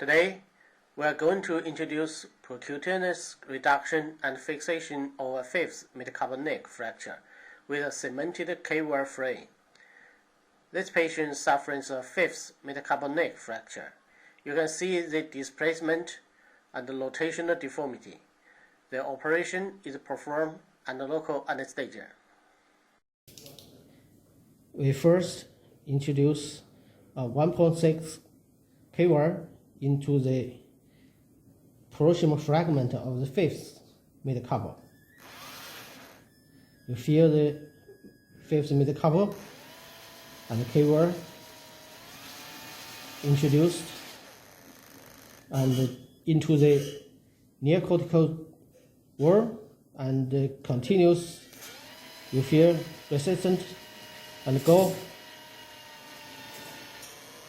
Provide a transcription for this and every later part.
Today, we are going to introduce percutaneous reduction and fixation of a fifth metacarpal neck fracture with a cemented K-wire frame. This patient suffers a fifth metacarpal neck fracture. You can see the displacement and the rotational deformity. The operation is performed under local anesthesia. We first introduce a 1.6 K-wire into the proximal fragment of the fifth metacarpal. You feel the fifth metacarpal and the K-wire introduced and into the near cortical wall and continues. You feel resistant and go,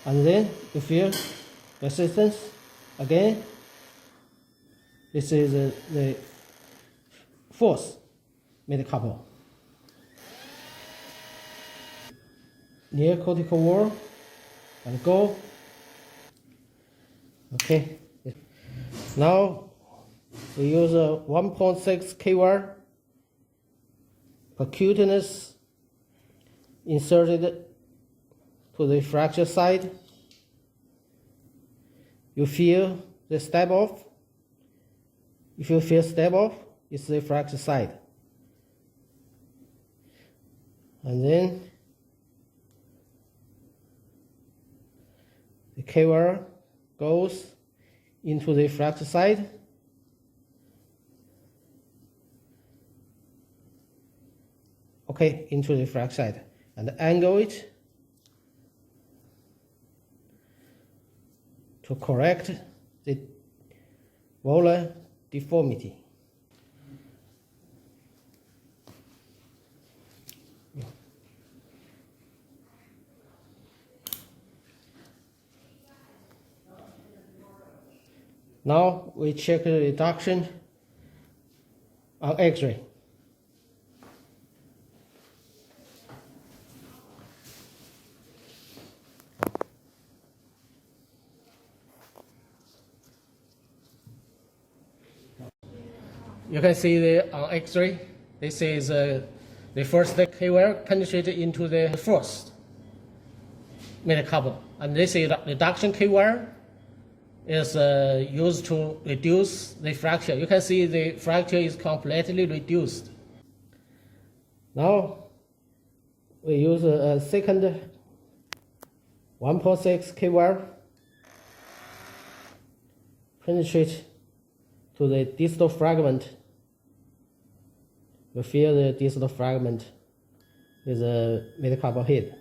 and then you feel resistance again. This is the fourth metacarpal. Near cortical wall and go. Okay. Now we use a 1.6 K-wire percutaneous inserted to the fracture side. You feel the stab off. If you feel stab off, it's the fracture side. And then the K-wire goes into the fracture side. Okay, into the fracture side. And angle it to correct the volar deformity. Now we check the reduction on X-ray. You can see on X-ray, this is the first K-wire penetrated into the first metacarpal, and this is reduction K-wire is used to reduce the fracture. You can see the fracture is completely reduced. Now we use a second 1.6 K-wire penetrate to the distal fragment. You feel the distal fragment is a metacarpal head.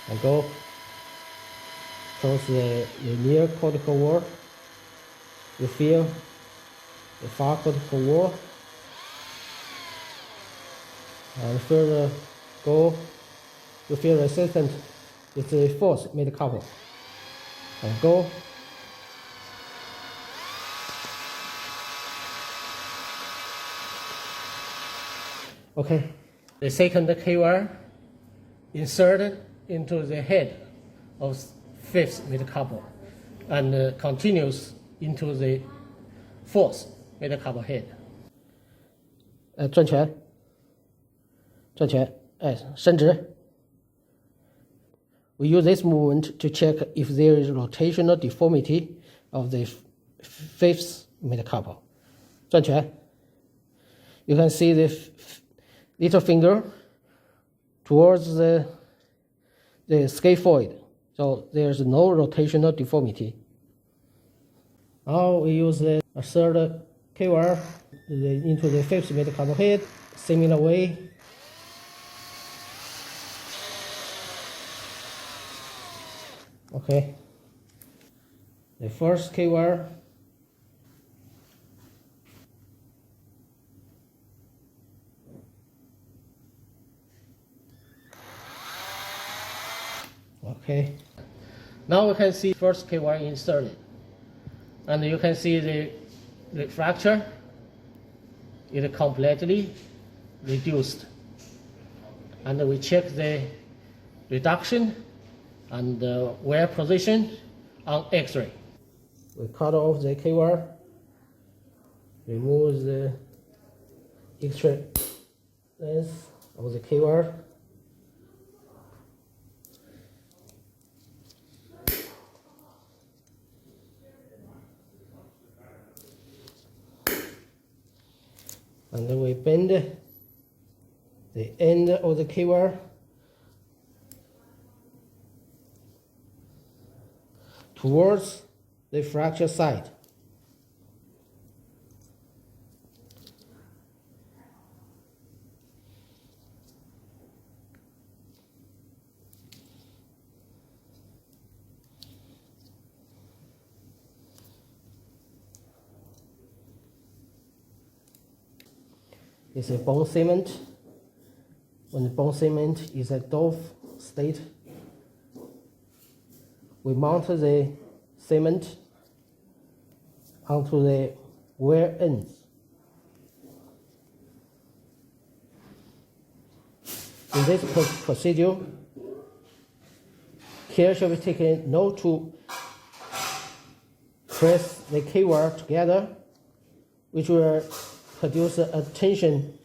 And go towards the near cortical wall. You feel the far cortical wall. And further go, you feel resistant. It's the fourth metacarpal. And go. Okay, the second K-wire inserted into the head of fifth metacarpal and continues into the fourth metacarpal head. 转拳，转拳，伸直。We use this movement to check if there is rotational deformity of the fifth metacarpal. 转拳。You can see the little finger towards the scaphoid, so there's no rotational deformity. Now we use a third K-wire into the fifth metacarpal head, similar way. Okay. The first K-wire. Okay. Now we can see first K-wire inserted, and you can see the fracture is completely reduced. And we check the reduction and wear position on X-ray. We cut off the K-wire, remove the X-ray lens of the K-wire. And then we bend the end of the K-wire towards the fracture side. It's a bone cement. When the bone cement is at dough state, we mount the cement onto the wear ends. In this procedure, care should be taken not to press the K-wire together, which will produce a tension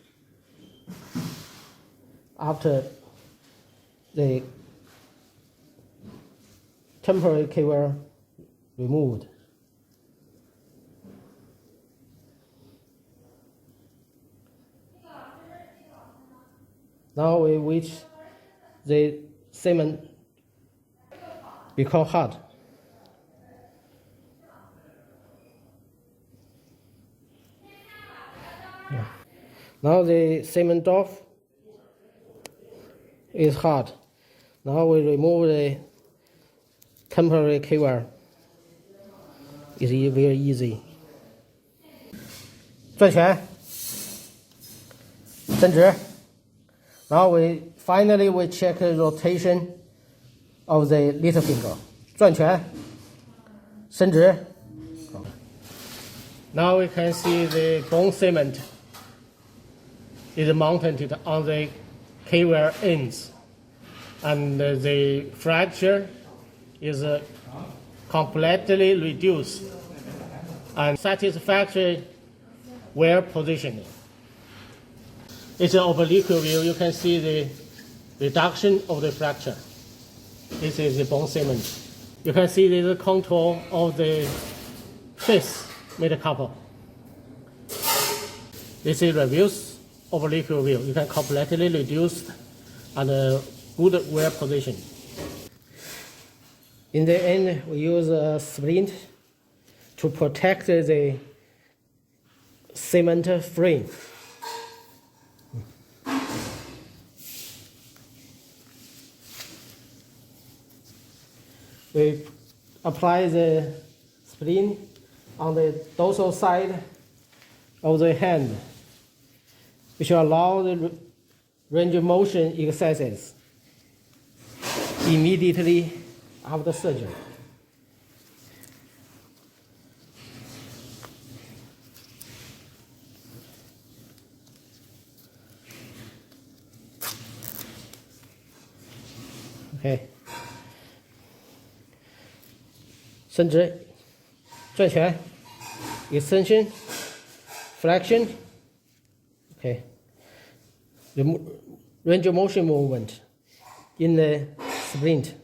after the temporary K-wire removed. Now we wait the cement become hard. Now the cement dough is hard. Now we remove the temporary K-wire. It's very easy. 转拳，伸直。Now we finally check the rotation of the little finger. 转拳，伸直。Now we can see the bone cement is mounted on the K-wire ends, and the fracture is completely reduced and satisfactory wear positioning. It's an oblique view. You can see the reduction of the fracture. This is the bone cement. You can see the contour of the fifth metacarpal. This is reverse oblique view. You can completely reduce and good wear position. In the end, we use a splint to protect the cement frame. We apply the splint on the dorsal side of the hand, which will allow the range of motion exercises immediately after surgery. Okay. 伸直，转拳 ，extension, flexion. Okay. The range of motion movement in the splint.